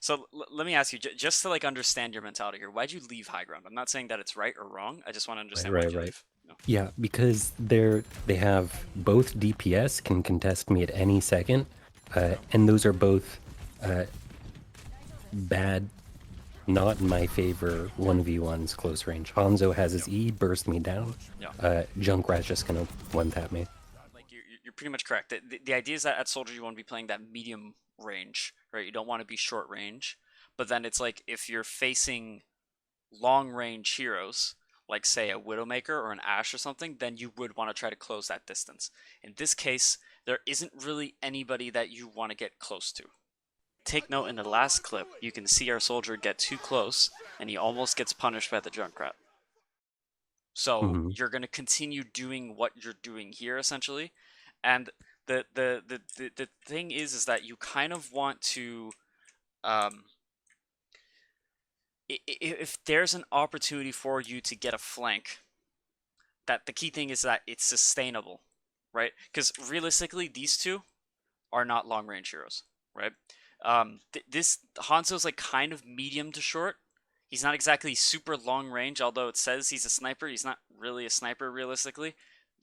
So let me ask you, just to like understand your mentality here. Why'd you leave high ground? I'm not saying that it's right or wrong. I just want to Right, understand why'd right, you right. leave. Yeah, because they have both DPS can contest me at any second, Okay. and those are both uh, bad, not in my favor 1v1s close range. Hanzo has Yep. his E, burst me down. Yeah. Junkrat's just gonna one tap me. Like you're pretty much correct. The idea is that at soldier you want to be playing that medium range, right? You don't want to be short range. But then it's like if you're facing long range heroes, like say a Widowmaker or an Ashe or something, then you would want to try to close that distance. In this case, there isn't really anybody that you want to get close to. Take note in the last clip, you can see our soldier get too close and he almost gets punished by the Junkrat. So Hmm. you're going to continue doing what you're doing here essentially. And the thing is that you kind of want to um, if there's an opportunity for you to get a flank, that the key thing is that it's sustainable, right? Because realistically, these two are not long range heroes, right? This Hanzo's like kind of medium to short. He's not exactly super long range, although it says he's a sniper. He's not really a sniper realistically.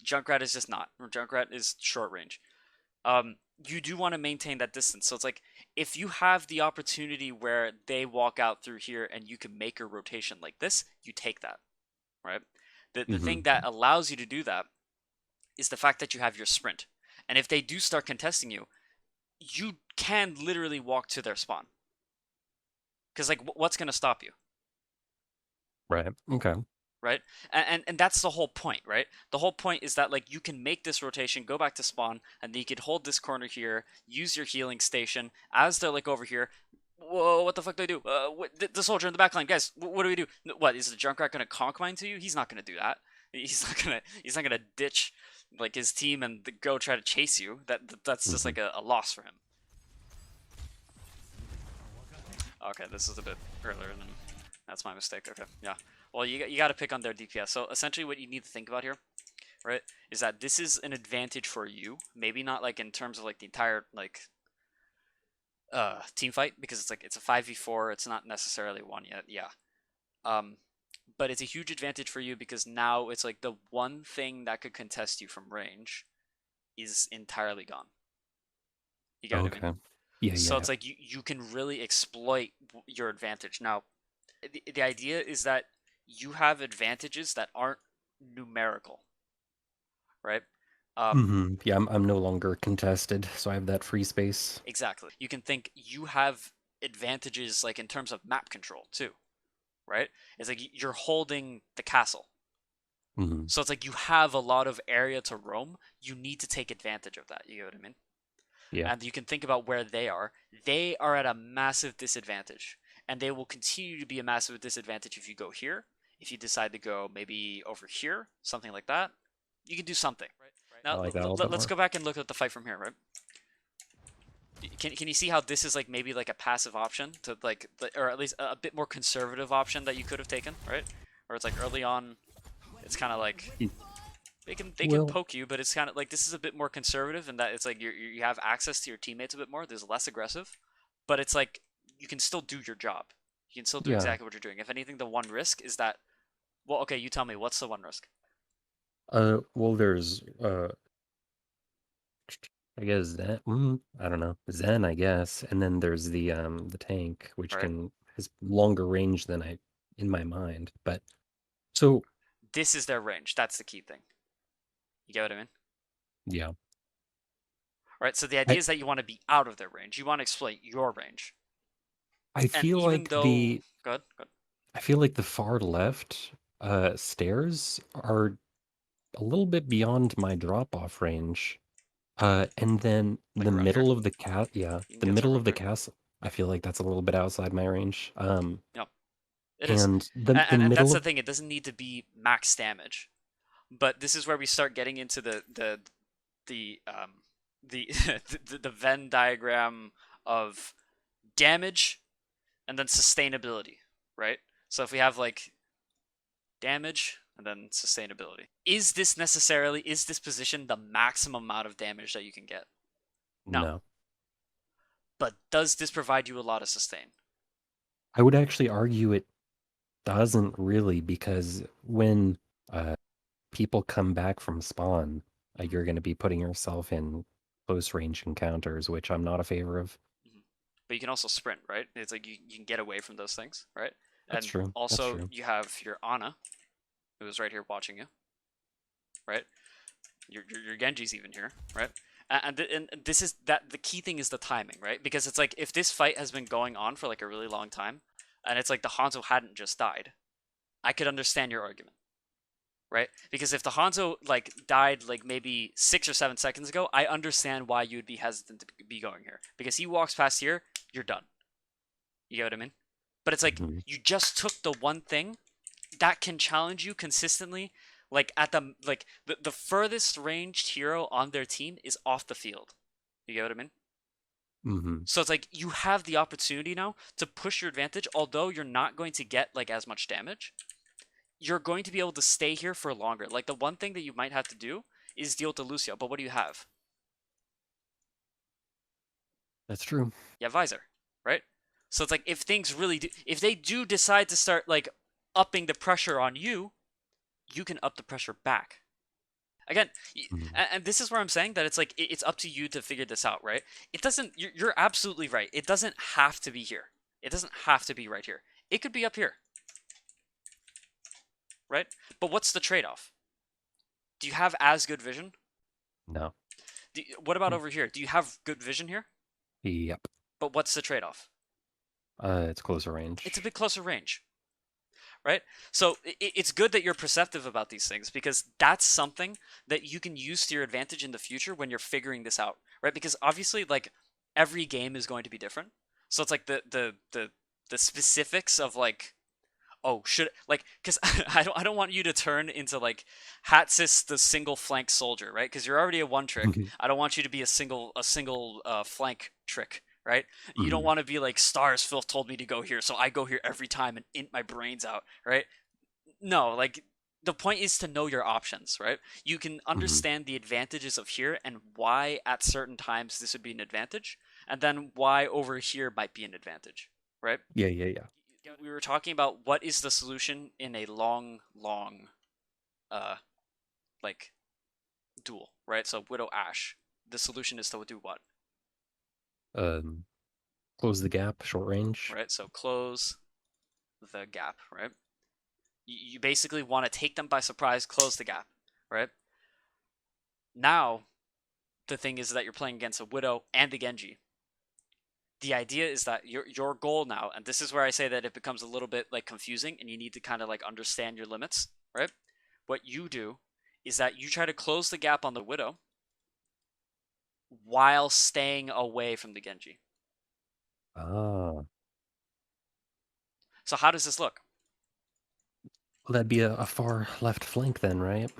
Junkrat is just not. Junkrat is short range. You do want to maintain that distance. So it's like if you have the opportunity where they walk out through here and you can make a rotation like this, you take that, right? The Hmm. thing that allows you to do that is the fact that you have your sprint. And if they do start contesting you, you can literally walk to their spawn. Because like, what's going to stop you, Right. Okay. right? And that's the whole point, right? The whole point is that like you can make this rotation, go back to spawn, and then you could hold this corner here, use your healing station as they're like over here. Whoa, what the fuck do I do? The soldier in the back line, guys. What do we do? What is the Junkrat gonna conk mine to you? He's not gonna do that. He's not gonna. He's not gonna ditch like his team and go try to chase you. That's just Hmm. like a loss for him. Okay, this is a bit earlier than that's my mistake. Okay, yeah. Well, you got to pick on their DPS. So essentially, what you need to think about here, right, is that this is an advantage for you. Maybe not like in terms of like the entire like team fight because it's like it's a 5v4. It's not necessarily one yet. Yeah. Um, but it's a huge advantage for you because now it's like the one thing that could contest you from range is entirely gone. You get what I mean? Okay. Yeah, So yeah. it's like you can really exploit your advantage. Now, the idea is that you have advantages that aren't numerical, right? Um, Yeah, I'm no longer contested, so I have that free space. exactly. You can think you have advantages like in terms of map control too, right? It's like you're holding the castle. Hmm. So it's like you have a lot of area to roam. You need to take advantage of that. You get what I mean? Yeah. And you can think about where they are. They are at a massive disadvantage, and they will continue to be a massive disadvantage if you go here. If you decide to go maybe over here, something like that, you can do something. Right. I Now like that a little bit let's more. go back and look at the fight from here, right? Can you see how this is like maybe like a passive option to like, or at least a bit more conservative option that you could have taken, right? Or it's like early on, it's kind of like Hmm. they can Well, poke you, but it's kind of like this is a bit more conservative in that it's like you have access to your teammates a bit more. There's less aggressive, but it's like you can still do your job. You can still do yeah. exactly what you're doing. If anything, the one risk is that well, okay, you tell me what's the one risk? Well, there's I guess Zen. I don't know. Zen, I guess. And then there's the tank, which All right, can has longer range than I in my mind. But so this is their range. That's the key thing. You get what I mean? yeah. All right. So the idea I is that you want to be out of their range. You want to exploit your range. I And feel even like though, the good, good. I feel like the far left stairs are a little bit beyond my drop off range. And then Like the around here, middle of the cat, yeah, you can the get to middle real of the quick. castle, I feel like that's a little bit outside my range. Yep, it is. And the And that's middle the of thing. It doesn't need to be max damage. But this is where we start getting into the the Venn diagram of damage and then sustainability, right? So if we have like damage and then sustainability, is this position the maximum amount of damage that you can get? No. no, But does this provide you a lot of sustain? I would actually argue it doesn't really, because when uh, people come back from spawn, Mhm, you're going to be putting yourself in close range encounters, which I'm not a favor of. mhm. But you can also sprint, right? It's like you can get away from those things, right? That's And true. That's also true. you have your Ana, who's right here watching you, right? Your Genji's even here, right? And this is that the key thing is the timing, right? Because it's like if this fight has been going on for like a really long time, and it's like the Hanzo hadn't just died, I could understand your argument, right? Because if the Hanzo like died like maybe 6 or 7 seconds ago, I understand why you'd be hesitant to be going here. Because he walks past here, you're done. You get what I mean? But it's like Hmm. you just took the one thing that can challenge you consistently. Like at the furthest ranged hero on their team is off the field. You get what I mean? Hmm. So it's like you have the opportunity now to push your advantage, although you're not going to get like as much damage. You're going to be able to stay here for longer. Like the one thing that you might have to do is deal with the Lucio, but what do you have? That's true. You have Visor, right? So it's like if things really do, if they do decide to start like upping the pressure on you, you can up the pressure back. Again, Hmm. and this is where I'm saying that it's like it's up to you to figure this out, right? It doesn't. You're absolutely right. It doesn't have to be here. It doesn't have to be right here. It could be up here, right? But what's the trade-off? Do you have as good vision? No. What about over here? Do you have good vision here? Yep. But what's the trade-off? It's closer It's a range. bit closer range, right? So it's good that you're perceptive about these things because that's something that you can use to your advantage in the future when you're figuring this out, right? Because obviously, like every game is going to be different. So it's like the specifics of like, oh, should like because I don't want you to turn into like Hatsis the single flank soldier, right? Because you're already a one trick. I don't want you to be a single flank trick, right? You don't Hmm. want to be like Stars Filth told me to go here, so I go here every time and int my brains out, right? No, like the point is to know your options, right? You can Hmm. understand the advantages of here and why at certain times this would be an advantage, and then why over here might be an advantage, right? Yeah, yeah, yeah. We were talking about what is the solution in a long uh like duel, right? So Widow Ash. The solution is to do what? Um, Close the gap, short range. Right? So close the gap, right? You basically want to take them by surprise, close the gap, right? Now the thing is that you're playing against a Widow and the Genji. The idea is that your goal now, and this is where I say that it becomes a little bit like confusing, and you need to kind of like understand your limits, right? What you do is that you try to close the gap on the Widow while staying away from the Genji. Ah, So how does this look? well, that'd be a far left flank then, right?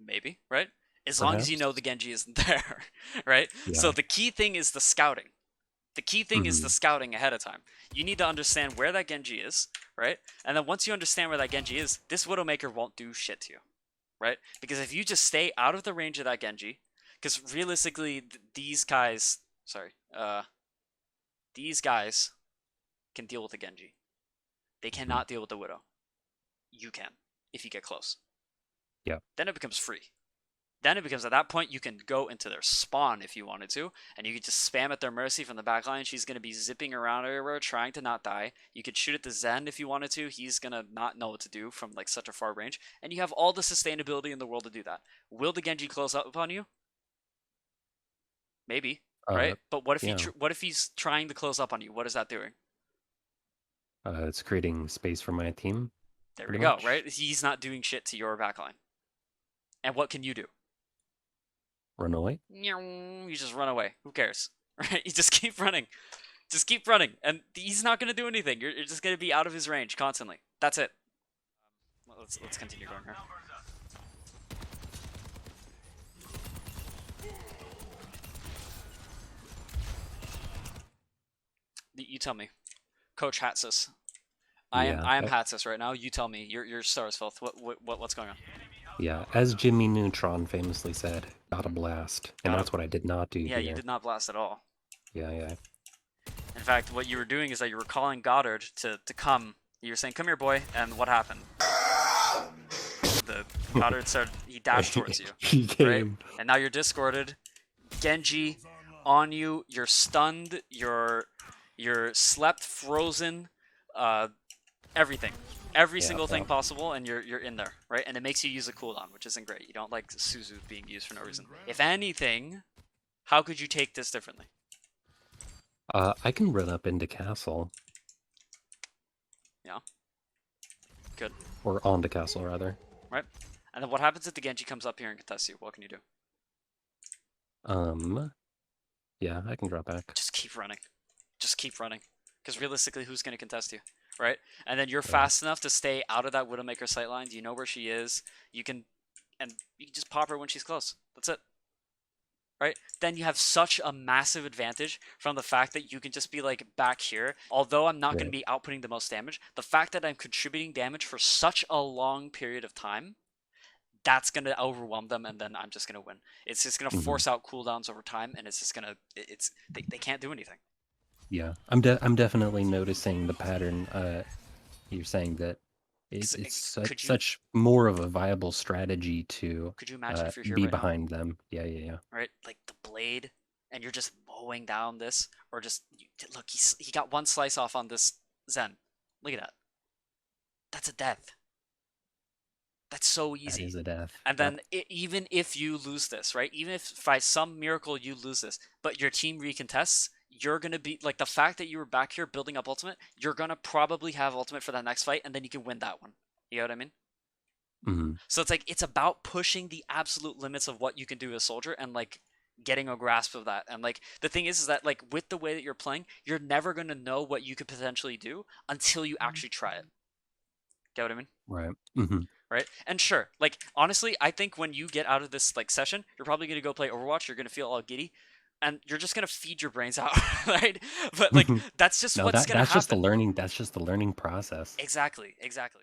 Maybe, right? As long as you know Perhaps. the Genji isn't there, right? So Yeah. the key thing is the scouting. The key thing is the Hmm. scouting ahead of time. You need to understand where that Genji is, right? And then once you understand where that Genji is, this Widowmaker won't do shit to you, right? Because if you just stay out of the range of that Genji, because realistically, these guys, sorry, these guys can deal with the Genji. They Hmm. cannot deal with the Widow. You can, if you get close. Yeah. Then it becomes free. Then it becomes at that point you can go into their spawn if you wanted to, and you could just spam at their mercy from the back line. She's going to be zipping around everywhere trying to not die. You could shoot at the Zen if you wanted to. He's going to not know what to do from like such a far range, and you have all the sustainability in the world to do that. Will the Genji close up upon you? Maybe, Uh, right? But what if yeah. what if he's trying to close up on you? What is that doing? It's creating space for my team, There we pretty go, much. right? He's not doing shit to your backline. And what can you do? Run away. You just run away. Who cares? Right? You just keep running. Just keep running, and he's not going to do anything. You're just going to be out of his range constantly. That's it. Let's continue going here. You tell me, Coach Hatsis. Yeah. I am Hatsis right now. You tell me. You're Stars Filth. What's going on? Yeah. As Jimmy Neutron famously said, got a Mm-hmm. blast. And Got him. that's what I did not do Yeah, you here. did not blast at all. Yeah, yeah. In fact, what you were doing is that you were calling Goddard to come. You were saying, "Come here, boy," and what happened? The Goddard started. He dashed towards you, He right? came. And now you're discorded. Genji on you. You're stunned. You're slept, frozen, everything, every Yeah, single thing yeah. possible, and you're in there, right? And it makes you use a cooldown, which isn't great. You don't like Suzu being used for no reason. If anything, how could you take this differently? I can run up into castle. Yeah, good, Or onto castle, rather. right? And then what happens if the Genji comes up here and contests you? What can you do? Yeah, I can drop back. Just keep running. Just keep running. Because realistically, who's going to contest you, right? And then you're Yeah. fast enough to stay out of that Widowmaker sightline. You know where she is. You can just pop her when she's close. That's it. Right? Then you have such a massive advantage from the fact that you can just be like back here. Although I'm not going to Right. be outputting the most damage, the fact that I'm contributing damage for such a long period of time, that's going to overwhelm them, and then I'm just going to win. It's just going to Mhm. force out cooldowns over time, and it's just going to, they can't do anything. Yeah, I'm definitely noticing the pattern. You're saying that it's Could you such more of a viable strategy to could you imagine if you're here be right now, behind them. Yeah, yeah, yeah. right? Like the blade, and you're just mowing down this, or just look, he got one slice off on this Zen. Look at that. That's a death. That's so That easy. is a death. And Yep. then even if you lose this, right? Even if by some miracle you lose this, but your team recontests, you're gonna be like the fact that you were back here building up ultimate. You're gonna probably have ultimate for that next fight, and then you can win that one. You know what I mean? Hmm. So it's like it's about pushing the absolute limits of what you can do as a soldier and like getting a grasp of that. And like the thing is that like with the way that you're playing, you're never gonna know what you could potentially do until you actually try it. Get what I mean? Right. Hmm. Right? And sure, like honestly, I think when you get out of this like session, you're probably gonna go play Overwatch. You're gonna feel all giddy, and you're just gonna feed your brains out, right? But like that's just No, what's gonna that's just the happen. learning. That's just the learning process. Exactly, exactly.